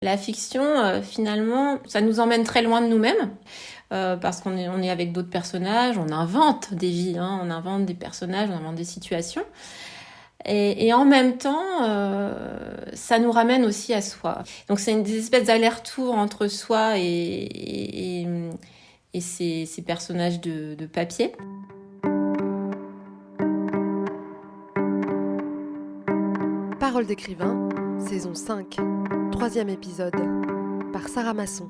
La fiction, finalement, ça nous emmène très loin de nous-mêmes, parce qu'on est avec d'autres personnages, on invente des vies, hein, on invente des personnages, on invente des situations. Et en même temps, ça nous ramène aussi à soi. Donc c'est des espèces d'allers-retours entre soi et ces personnages de papier. Parole d'écrivain, saison 5, troisième épisode, par Sarah Masson.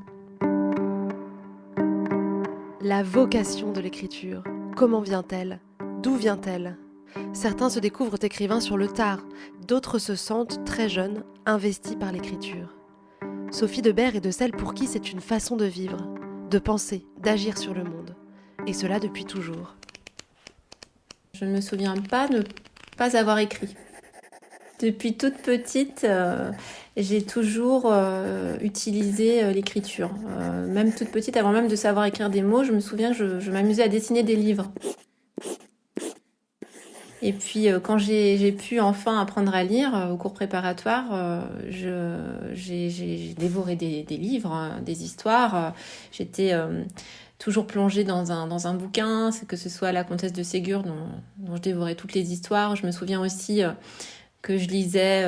La vocation de l'écriture, comment vient-elle ? D'où vient-elle ? Certains se découvrent écrivains sur le tard, d'autres se sentent, très jeunes, investis par l'écriture. Sophie Debert est de celles pour qui c'est une façon de vivre, de penser, d'agir sur le monde. Et cela depuis toujours. Je ne me souviens pas ne pas avoir écrit. Depuis toute petite, j'ai toujours utilisé l'écriture. Même toute petite, avant même de savoir écrire des mots, je me souviens que je m'amusais à dessiner des livres. Et puis quand j'ai pu enfin apprendre à lire au cours préparatoire, j'ai dévoré des livres, des histoires. J'étais toujours plongée dans un bouquin, que ce soit La Comtesse de Ségur, dont je dévorais toutes les histoires. Je me souviens aussi que je lisais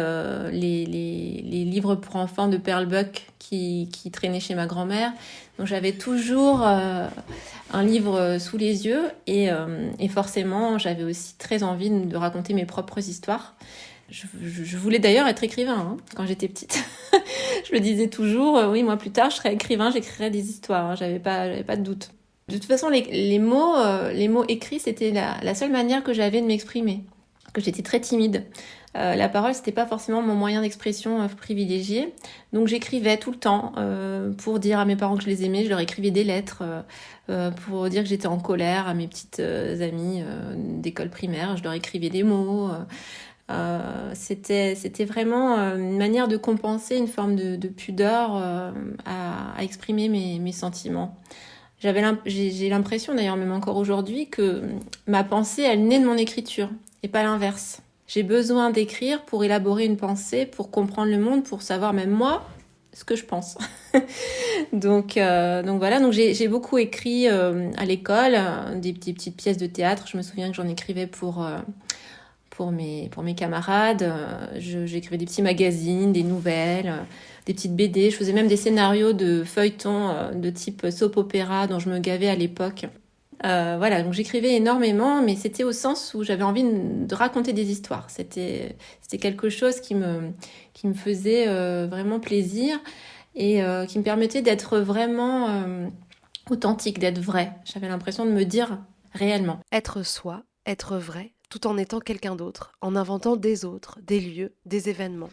les livres pour enfants de Pearl Buck qui traînaient chez ma grand-mère. Donc j'avais toujours un livre sous les yeux et forcément j'avais aussi très envie de raconter mes propres histoires. Je voulais d'ailleurs être écrivain hein, quand j'étais petite. Je me disais toujours, oui moi plus tard je serai écrivain, j'écrirai des histoires, hein, j'avais pas de doute. De toute façon les mots écrits c'était la seule manière que j'avais de m'exprimer, que j'étais très timide. La parole, c'était pas forcément mon moyen d'expression privilégié. Donc j'écrivais tout le temps pour dire à mes parents que je les aimais. Je leur écrivais des lettres pour dire que j'étais en colère à mes petites amies d'école primaire. Je leur écrivais des mots. C'était vraiment une manière de compenser une forme de pudeur à exprimer mes sentiments. J'ai l'impression, d'ailleurs même encore aujourd'hui, que ma pensée, elle naît de mon écriture et pas l'inverse. J'ai besoin d'écrire pour élaborer une pensée, pour comprendre le monde, pour savoir même moi ce que je pense. Donc voilà, donc j'ai beaucoup écrit à l'école, des petites pièces de théâtre. Je me souviens que j'en écrivais pour mes camarades. J'écrivais des petits magazines, des nouvelles, des petites BD. Je faisais même des scénarios de feuilletons de type soap opéra dont je me gavais à l'époque. Voilà, donc j'écrivais énormément, mais c'était au sens où j'avais envie de raconter des histoires. C'était quelque chose qui me faisait vraiment plaisir et qui me permettait d'être vraiment authentique, d'être vraie. J'avais l'impression de me dire réellement. Être soi, être vrai, tout en étant quelqu'un d'autre, en inventant des autres, des lieux, des événements.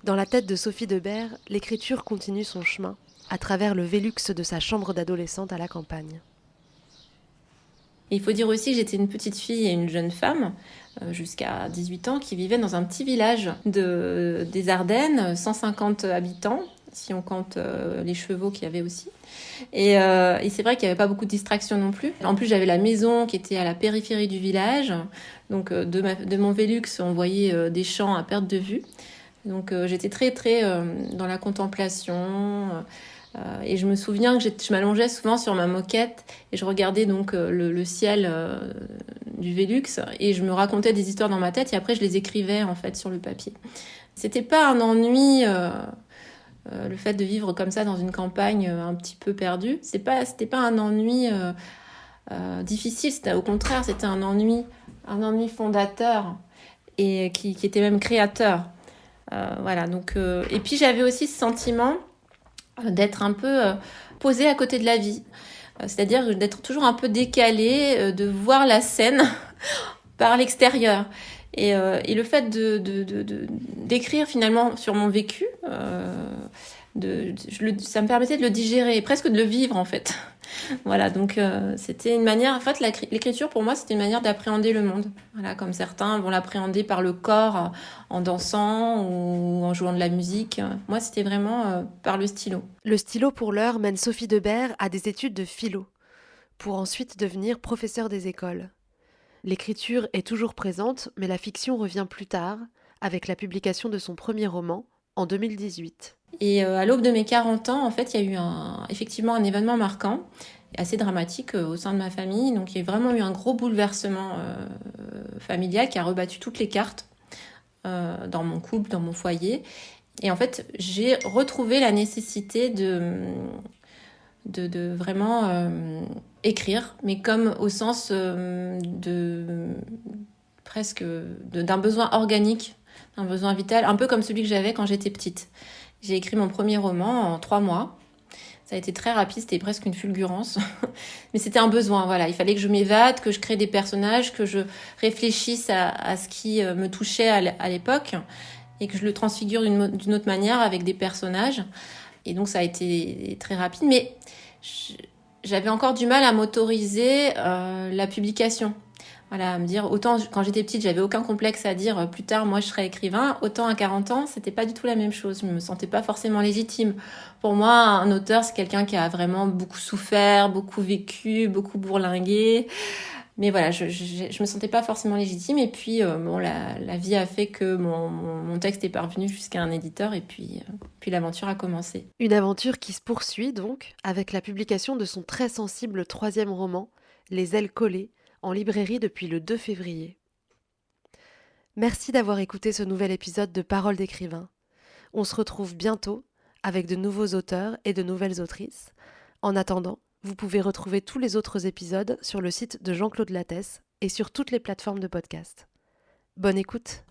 Dans la tête de Sophie Debert, l'écriture continue son chemin, à travers le Vélux de sa chambre d'adolescente à la campagne. Et il faut dire aussi que j'étais une petite fille et une jeune femme, jusqu'à 18 ans, qui vivait dans un petit village des Ardennes, 150 habitants, si on compte les chevaux qu'il y avait aussi. Et c'est vrai qu'il n'y avait pas beaucoup de distractions non plus. En plus, j'avais la maison qui était à la périphérie du village. Donc, de mon Vélux, on voyait des champs à perte de vue. Donc, j'étais très, très dans la contemplation. Et je me souviens que je m'allongeais souvent sur ma moquette et je regardais donc le ciel du Vélux et je me racontais des histoires dans ma tête et après je les écrivais en fait sur le papier. C'était pas un ennui, le fait de vivre comme ça dans une campagne un petit peu perdue. C'était pas un ennui difficile. C'était au contraire, c'était un ennui fondateur et qui était même créateur. Voilà. Donc et puis j'avais aussi ce sentiment d'être un peu posée à côté de la vie. C'est-à-dire d'être toujours un peu décalée, de voir la scène par l'extérieur. Et le fait d'écrire finalement sur mon vécu, ça me permettait de le digérer, presque de le vivre en fait. Voilà, donc c'était une manière, en fait l'écriture pour moi c'était une manière d'appréhender le monde. Voilà, comme certains vont l'appréhender par le corps, en dansant ou en jouant de la musique. Moi c'était vraiment par le stylo. Le stylo pour l'heure mène Sophie Debert à des études de philo, pour ensuite devenir professeure des écoles. L'écriture est toujours présente, mais la fiction revient plus tard, avec la publication de son premier roman, en 2018. Et à l'aube de mes 40 ans, en fait, il y a eu effectivement un événement marquant, assez dramatique au sein de ma famille. Donc il y a vraiment eu un gros bouleversement familial qui a rebattu toutes les cartes dans mon couple, dans mon foyer. Et en fait, j'ai retrouvé la nécessité de vraiment écrire, mais comme au sens d'un besoin organique, d'un besoin vital, un peu comme celui que j'avais quand j'étais petite. J'ai écrit mon premier roman en 3 mois. Ça a été très rapide, c'était presque une fulgurance. Mais c'était un besoin, voilà. Il fallait que je m'évade, que je crée des personnages, que je réfléchisse à ce qui me touchait à l'époque et que je le transfigure d'une autre manière avec des personnages. Et donc ça a été très rapide. Mais j'avais encore du mal à m'autoriser la publication. Voilà, à me dire, autant quand j'étais petite, j'avais aucun complexe à dire plus tard, moi je serai écrivain, autant à 40 ans, c'était pas du tout la même chose. Je me sentais pas forcément légitime. Pour moi, un auteur, c'est quelqu'un qui a vraiment beaucoup souffert, beaucoup vécu, beaucoup bourlingué. Mais voilà, je me sentais pas forcément légitime. Et puis, la vie a fait que mon texte est parvenu jusqu'à un éditeur et puis l'aventure a commencé. Une aventure qui se poursuit donc avec la publication de son très sensible 3e roman, Les ailes collées, en librairie depuis le 2 février. Merci d'avoir écouté ce nouvel épisode de Paroles d'écrivain. On se retrouve bientôt avec de nouveaux auteurs et de nouvelles autrices. En attendant, vous pouvez retrouver tous les autres épisodes sur le site de Jean-Claude Lattès et sur toutes les plateformes de podcast. Bonne écoute!